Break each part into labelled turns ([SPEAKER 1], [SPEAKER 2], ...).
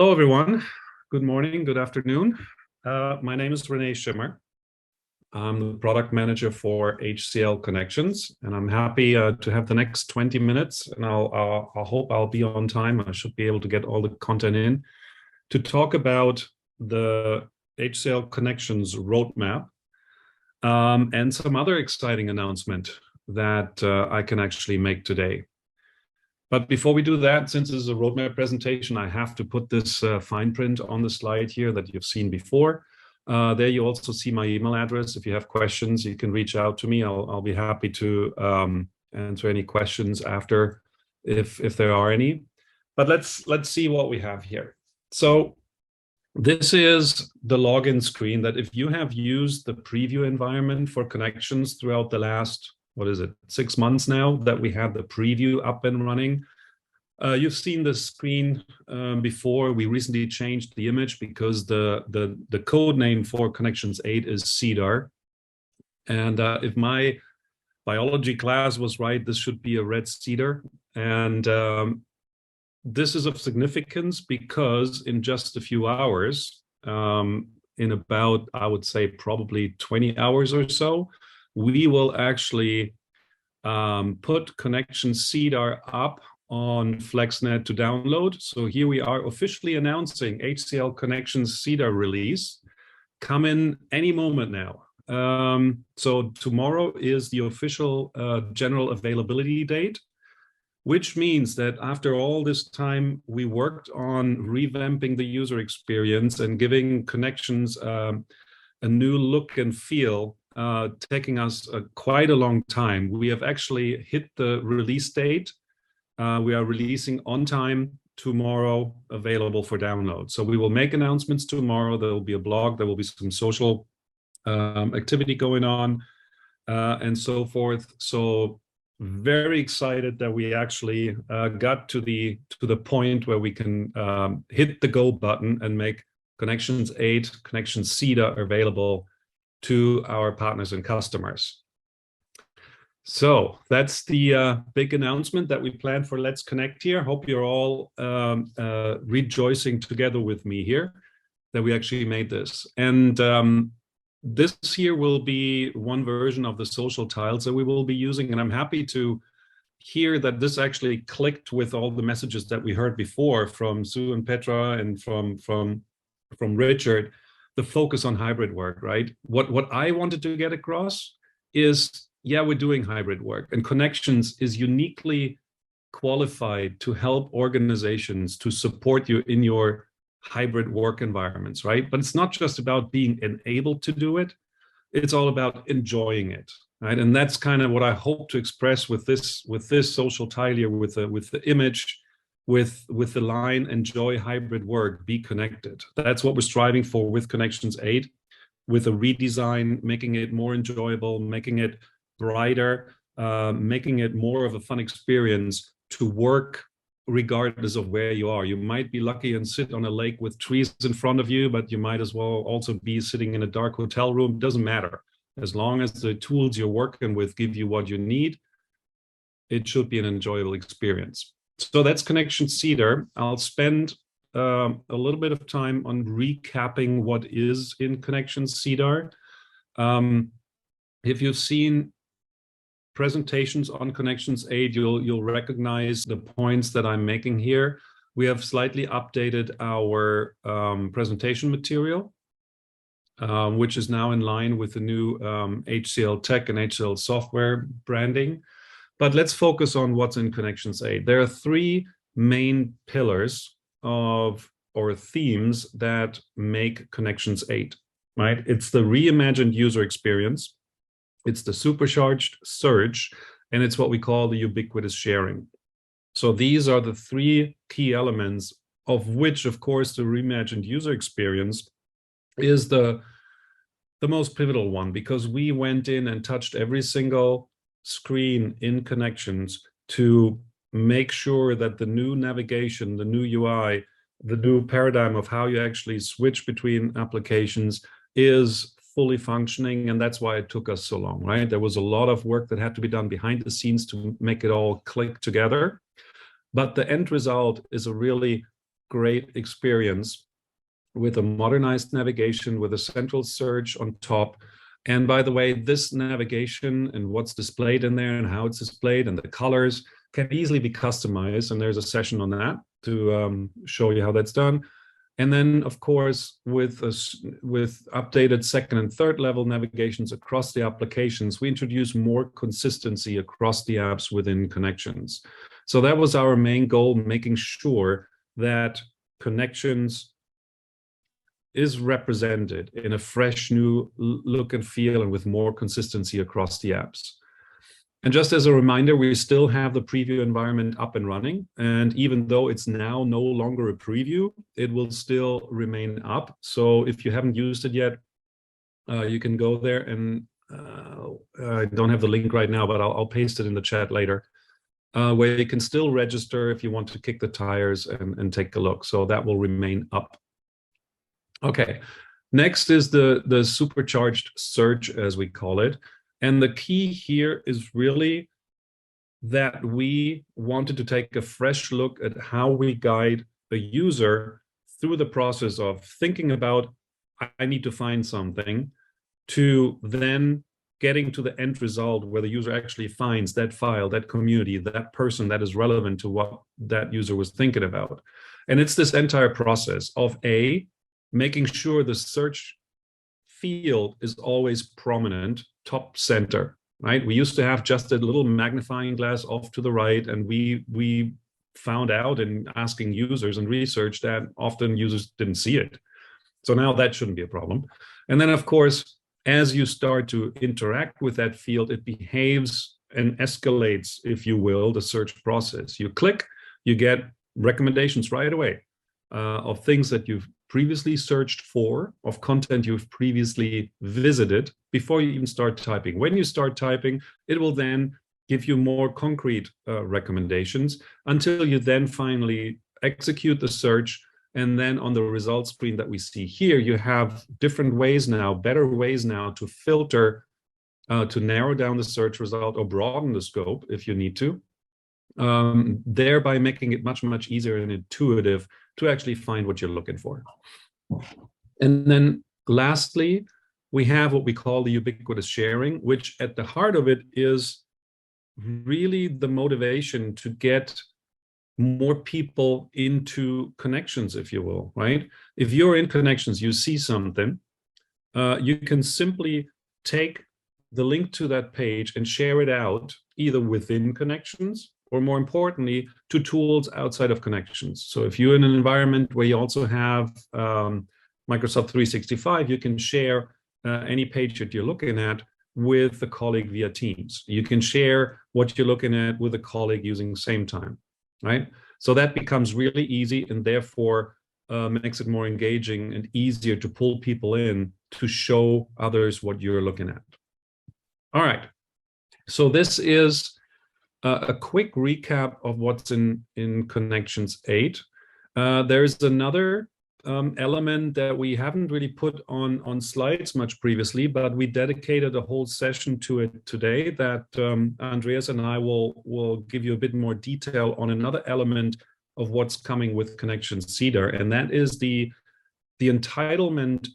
[SPEAKER 1] Hello, everyone. Good morning, good afternoon. My name is Renee Schimmer. I'm the product manager for HCL Connections, and I'm happy to have the next 20 minutes, and I hope I'll be on time. I should be able to get all the content in to talk about the HCL Connections roadmap and some other exciting announcement that I can actually make today. But before we do that, since this is a roadmap presentation, I have to put this fine print on the slide here that you've seen before. There you also see my email address. If you have questions, you can reach out to me. I'll be happy to answer any questions after, if there are any. But let's see what we have here. So this is the login screen that if you have used the preview environment for connections throughout the last, 6 months now that we have the preview up and running. You've seen the screen before. We recently changed the image because the code name for Connections 8 is Cedar. And if my biology class was right, this should be a red cedar. And this is of significance because in just a few hours, in about, I would say, probably 20 hours or so, we will actually put Connections Cedar up on FlexNet to download. So here we are officially announcing HCL Connections Cedar release. Come in any moment now. So tomorrow is the official general availability date, which means that after all this time, we worked on revamping the user experience and giving Connections a new look and feel. Taking us quite a long time. We have actually hit the release date. We are releasing on time tomorrow, available for download. So we will make announcements tomorrow. There will be a blog, there will be some social activity going on, and so forth. So very excited that we actually got to the point where we can hit the go button and make Connections 8, Connections Cedar available to our partners and customers. So that's the big announcement that we planned for Let's Connect here. Hope you're all rejoicing together with me here that we actually made this. And this here will be one version of the social tiles that we will be using. And I'm happy to hear that this actually clicked with all the messages that we heard before from Sue and Petra and from Richard. The focus on hybrid work, right? What I wanted to get across is, yeah, we're doing hybrid work, and Connections is uniquely qualified to help organizations to support you in your hybrid work environments, right? But it's not just about being enabled to do it. It's all about enjoying it, right? And that's kind of what I hope to express with this social tile here, with the image, with the line, enjoy hybrid work, be connected. That's what we're striving for with Connections 8, with a redesign, making it more enjoyable, making it brighter, making it more of a fun experience to work regardless of where you are. You might be lucky and sit on a lake with trees in front of you, but you might as well also be sitting in a dark hotel room. It doesn't matter. As long as the tools you're working with give you what you need, it should be an enjoyable experience. So that's Connections Cedar. I'll spend a little bit of time on recapping what is in Connections Cedar. If you've seen presentations on Connections 8, you'll recognize the points that I'm making here. We have slightly updated our presentation material, which is now in line with the new HCL Tech and HCL Software branding. But let's focus on what's in Connections 8. There are three main pillars or themes that make Connections 8, right? It's the reimagined user experience, it's the supercharged search, and it's what we call the ubiquitous sharing. So these are the three key elements, of which, of course, the reimagined user experience is the most pivotal one, because we went in and touched every single screen in Connections to make sure that the new navigation, the new UI, the new paradigm of how you actually switch between applications is fully functioning. And that's why it took us so long, right? There was a lot of work that had to be done behind the scenes to make it all click together. But the end result is a really great experience with a modernized navigation, with a central search on top. And by the way, this navigation and what's displayed in there and how it's displayed and the colors can easily be customized. And there's a session on that to show you how that's done. And then, of course, with updated second and third level navigations across the applications, we introduce more consistency across the apps within Connections. So that was our main goal, making sure that Connections is represented in a fresh new look and feel and with more consistency across the apps. And just as a reminder, we still have the preview environment up and running. And even though it's now no longer a preview, it will still remain up. So if you haven't used it yet, you can go there, and I don't have the link right now, but I'll paste it in the chat later, where you can still register if you want to kick the tires and take a look. So that will remain up. Okay, next is the supercharged search, as we call it. And the key here is really that we wanted to take a fresh look at how we guide a user through the process of thinking about, I need to find something, to then getting to the end result where the user actually finds that file, that community, that person that is relevant to what that user was thinking about. And it's this entire process of making sure the search field is always prominent, top center, right? We used to have just a little magnifying glass off to the right, and we found out in asking users and research that often users didn't see it. So now that shouldn't be a problem. And then, of course, as you start to interact with that field, it behaves and escalates, if you will, the search process. You click, you get recommendations right away of things that you've previously searched for, of content you've previously visited before you even start typing. When you start typing, it will then give you more concrete recommendations until you then finally execute the search. And then on the results screen that we see here, you have different ways now, better ways now to filter, to narrow down the search result or broaden the scope if you need to, thereby making it much, much easier and intuitive to actually find what you're looking for. And then lastly, we have what we call the ubiquitous sharing, which at the heart of it is really the motivation to get more people into Connections, if you will, right? If you're in Connections, you see something, you can simply take the link to that page and share it out either within Connections or, more importantly, to tools outside of Connections. So if you're in an environment where you also have Microsoft 365, you can share any page that you're looking at with a colleague via Teams. You can share what you're looking at with a colleague using SameTime, right? So that becomes really easy and therefore makes it more engaging and easier to pull people in to show others what you're looking at. All right, so this is a quick recap of what's in Connections 8. There's another element that we haven't really put on slides much previously, but we dedicated a whole session to it today that Andreas and I will give you a bit more detail on another element of what's coming with Connections Cedar, and that is the entitlement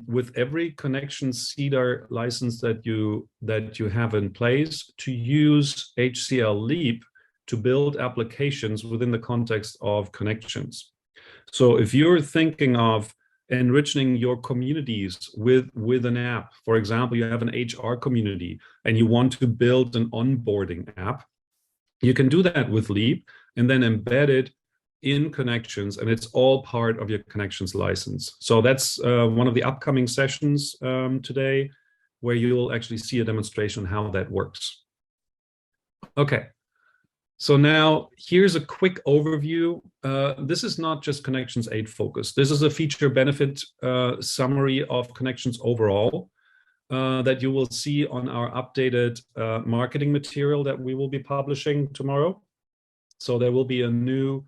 [SPEAKER 1] with every Connections Cedar license that you have in place to use HCL Leap to build applications within the context of Connections. So if you're thinking of enriching your communities with an app, for example, you have an HR community and you want to build an onboarding app, you can do that with Leap and then embed it in Connections, and it's all part of your Connections license. So that's one of the upcoming sessions today, where you'll actually see a demonstration on how that works. Okay, so now here's a quick overview. This is not just Connections 8 focus. This is a feature benefit summary of Connections overall that you will see on our updated marketing material that we will be publishing tomorrow. So there will be a new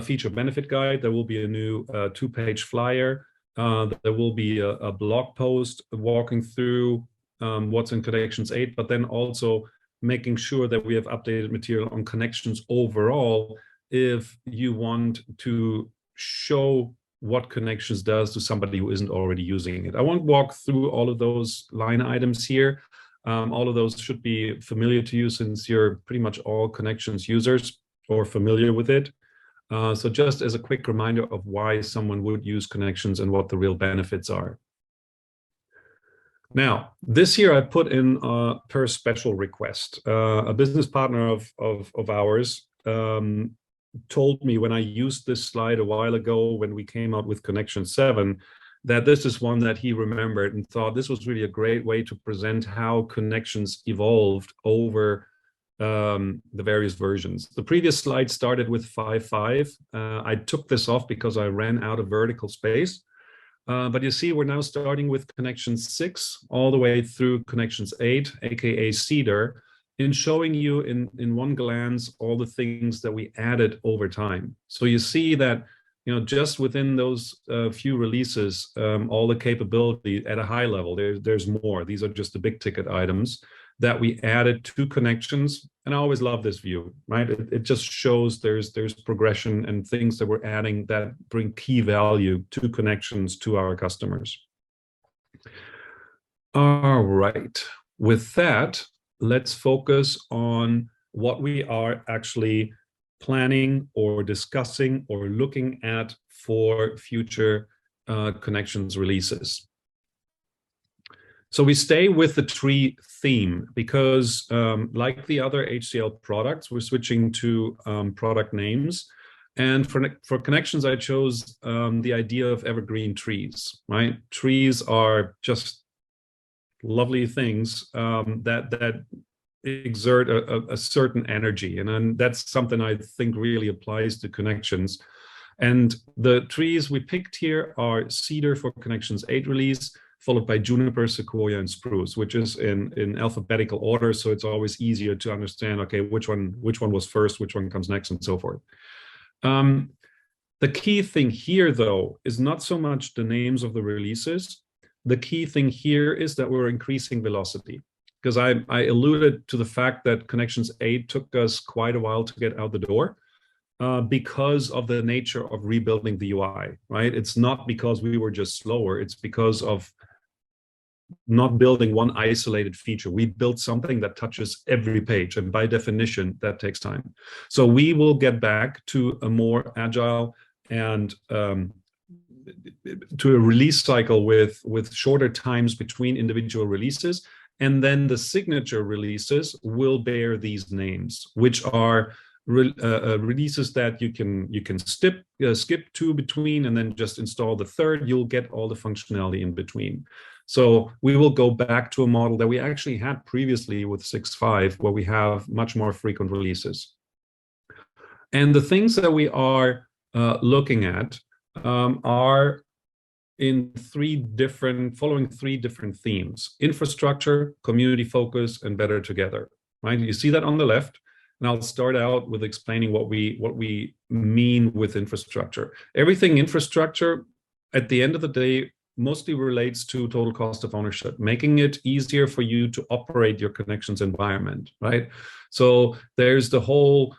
[SPEAKER 1] feature benefit guide. There will be a new 2-page flyer. There will be a blog post walking through what's in Connections 8, but then also making sure that we have updated material on Connections overall if you want to show what Connections does to somebody who isn't already using it. I won't walk through all of those line items here. All of those should be familiar to you since you're pretty much all Connections users or familiar with it. So just as a quick reminder of why someone would use Connections and what the real benefits are. Now, this year I put in per special request. A business partner of ours told me when I used this slide a while ago when we came out with Connection 7 that this is one that he remembered and thought this was really a great way to present how Connections evolved over the various versions. The previous slide started with 5.5. I took this off because I ran out of vertical space. But you see, we're now starting with Connections 6 all the way through Connections 8, aka Cedar, in showing you in one glance all the things that we added over time. So you see that, just within those few releases, all the capability at a high level, there's more. These are just the big ticket items that we added to Connections. And I always love this view, right? It just shows there's progression and things that we're adding that bring key value to Connections to our customers. All right, with that, let's focus on what we are actually planning or discussing or looking at for future Connections releases. So we stay with the tree theme because like the other HCL products, we're switching to product names. And for Connections, I chose the idea of evergreen trees, right? Trees are just lovely things that exert a certain energy. And then that's something I think really applies to Connections. And the trees we picked here are Cedar for Connections 8 release, followed by Juniper, Sequoia, and Spruce, which is in alphabetical order. So it's always easier to understand, okay, which one was first, which one comes next, and so forth. The key thing here, though, is not so much the names of the releases. The key thing here is that we're increasing velocity. Because I alluded to the fact that Connections 8 took us quite a while to get out the door because of the nature of rebuilding the UI, right? It's not because we were just slower. It's because of not building one isolated feature. We built something that touches every page. And by definition, that takes time. So we will get back to a more agile and to a release cycle with shorter times between individual releases. And then the signature releases will bear these names, which are releases that you can skip to between and then just install the third. You'll get all the functionality in between. So we will go back to a model that we actually had previously with 6.5, where we have much more frequent releases. And the things that we are looking at are in following three different themes: infrastructure, community focus, and better together. Right? You see that on the left, and I'll start out with explaining what we mean with infrastructure. Everything infrastructure, at the end of the day, mostly relates to total cost of ownership, making it easier for you to operate your Connections environment. Right? So there's the whole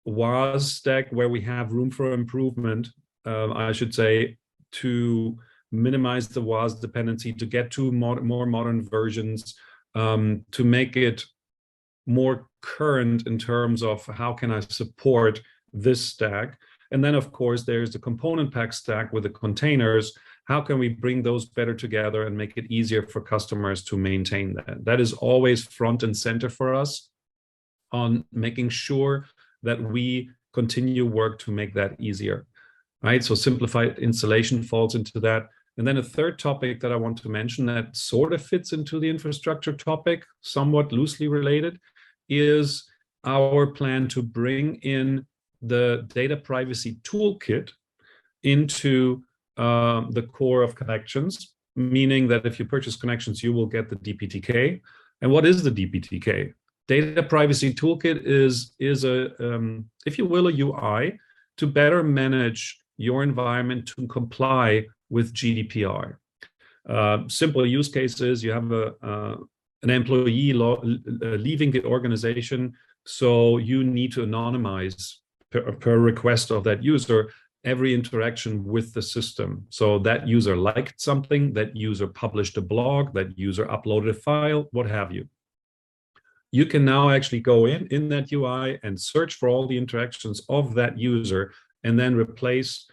[SPEAKER 1] WAS stack where we have room for improvement, I should say, to minimize the WAS dependency, to get to more modern versions, to make it more current in terms of how can I support this stack. And then, of course, there's the component pack stack with the containers. How can we bring those better together and make it easier for customers to maintain that? That is always front and center for us on making sure that we continue work to make that easier. Right, so simplified installation falls into that. And then a third topic that I want to mention that sort of fits into the infrastructure topic, somewhat loosely related, is our plan to bring in the data privacy toolkit into the core of Connections, meaning that if you purchase Connections, you will get the DPTK. And what is the DPTK? Data privacy toolkit is a, if you will, a UI to better manage your environment to comply with GDPR. Simple use cases: you have an employee leaving the organization, so you need to anonymize per request of that user, every interaction with the system. So that user liked something, that user published a blog, that user uploaded a file, what have you. You can now actually go in that UI and search for all the interactions of that user, and then replace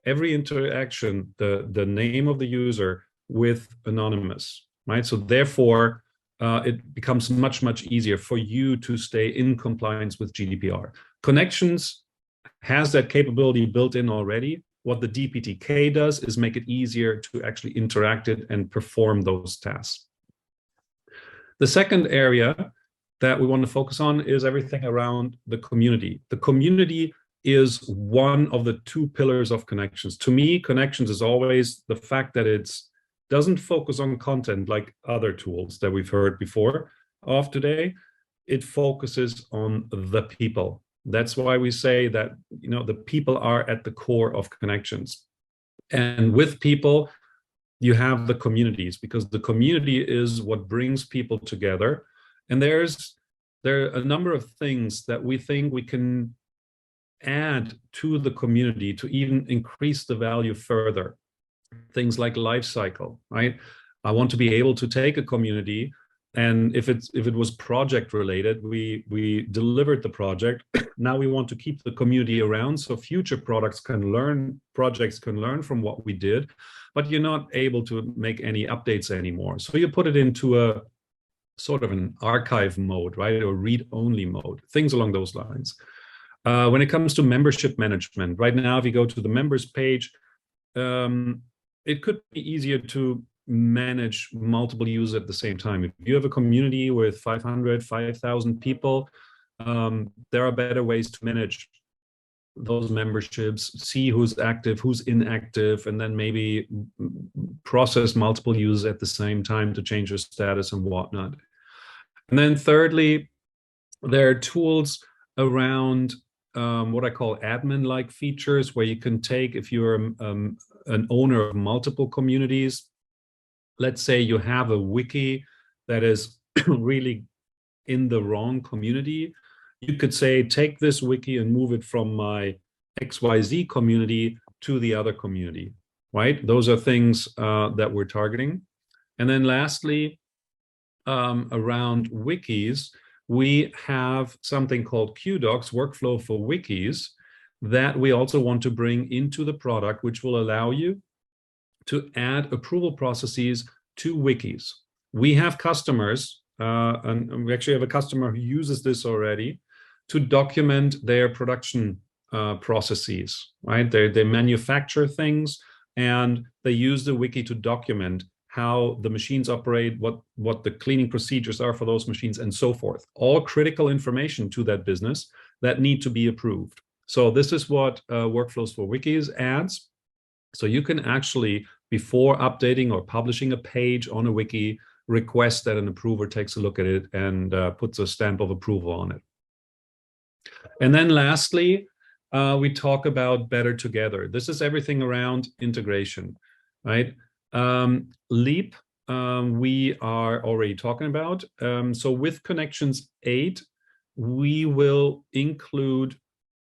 [SPEAKER 1] every interaction, the name of the user, with anonymous, right? So therefore, it becomes much, much easier for you to stay in compliance with GDPR. Connections has that capability built in already. What the DPTK does is make it easier to actually interact it and perform those tasks. The second area that we want to focus on is everything around the community. The community is one of the two pillars of Connections. To me, Connections is always the fact that it doesn't focus on content like other tools that we've heard before of today. It focuses on the people. That's why we say that, you know, the people are at the core of Connections. And with people, you have the communities, because the community is what brings people together. And there are a number of things that we think we can add to the community to even increase the value further. Things like life cycle, right? I want to be able to take a community, and if it was project related, we delivered the project. Now we want to keep the community around so future projects can learn from what we did, but you're not able to make any updates anymore. So you put it into a sort of an archive mode, right? Or read-only mode, things along those lines. When it comes to membership management, right now, if you go to the members page, it could be easier to manage multiple users at the same time. If you have a community with 500, 5,000 people, there are better ways to manage those memberships, see who's active, who's inactive, and then maybe process multiple users at the same time to change their status and whatnot. And then thirdly, there are tools around what I call admin-like features, where you can take, if you're an owner of multiple communities, let's say you have a wiki that is really in the wrong community, you could say, take this wiki and move it from my XYZ community to the other community, right? Those are things that we're targeting. And then lastly, around wikis, we have something called QDocs, workflow for wikis, that we also want to bring into the product, which will allow you to add approval processes to wikis. We have customers, and we actually have a customer who uses this already to document their production processes, right? They manufacture things, and they use the wiki to document how the machines operate, what the cleaning procedures are for those machines, and so forth. All critical information to that business that need to be approved. So this is what Workflows for Wikis adds. So you can actually, before updating or publishing a page on a wiki, request that an approver takes a look at it and puts a stamp of approval on it. And then lastly, we talk about better together. This is everything around integration, right? Leap, we are already talking about. So with Connections 8, we will include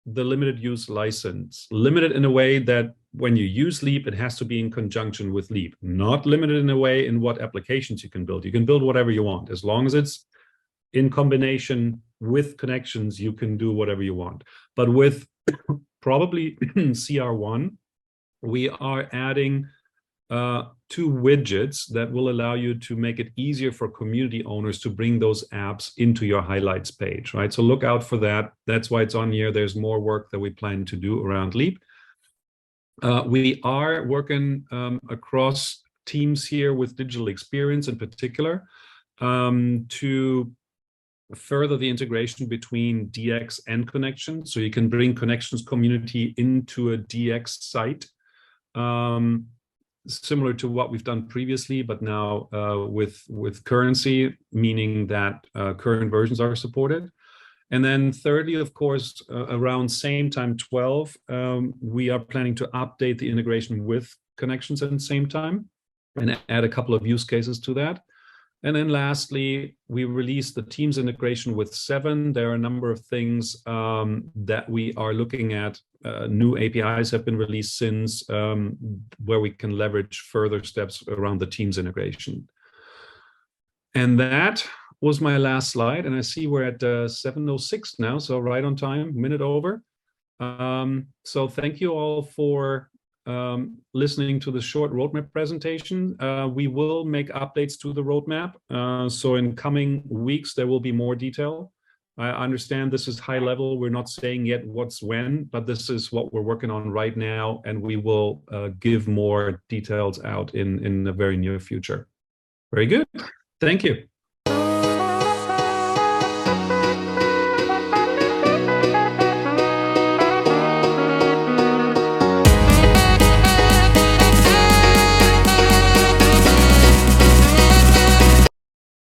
[SPEAKER 1] the limited use license, limited in a way that when you use Leap, it has to be in conjunction with Leap, not limited in a way in what applications you can build. You can build whatever you want. As long as it's in combination with Connections, you can do whatever you want. But with probably CR1, we are adding 2 widgets that will allow you to make it easier for community owners to bring those apps into your highlights page, right? So look out for that. That's why it's on here. There's more work that we plan to do around Leap. We are working across teams here with digital experience in particular to further the integration between DX and Connections. So you can bring Connections community into a DX site, similar to what we've done previously, but now with currency, meaning that current versions are supported. And then thirdly, of course, around same time 12, we are planning to update the integration with Connections at the same time and add a couple of use cases to that. And then lastly, we released the Teams integration with 7. There are a number of things that we are looking at. New APIs have been released since, where we can leverage further steps around the Teams integration. And that was my last slide. And I see we're at 7:06 now, so right on time, minute over. So thank you all for listening to the short roadmap presentation. We will make updates to the roadmap. So in coming weeks, there will be more detail. I understand this is high level. We're not saying yet what's when, but this is what we're working on right now. And we will give more details out in the very near future. Very good. Thank you.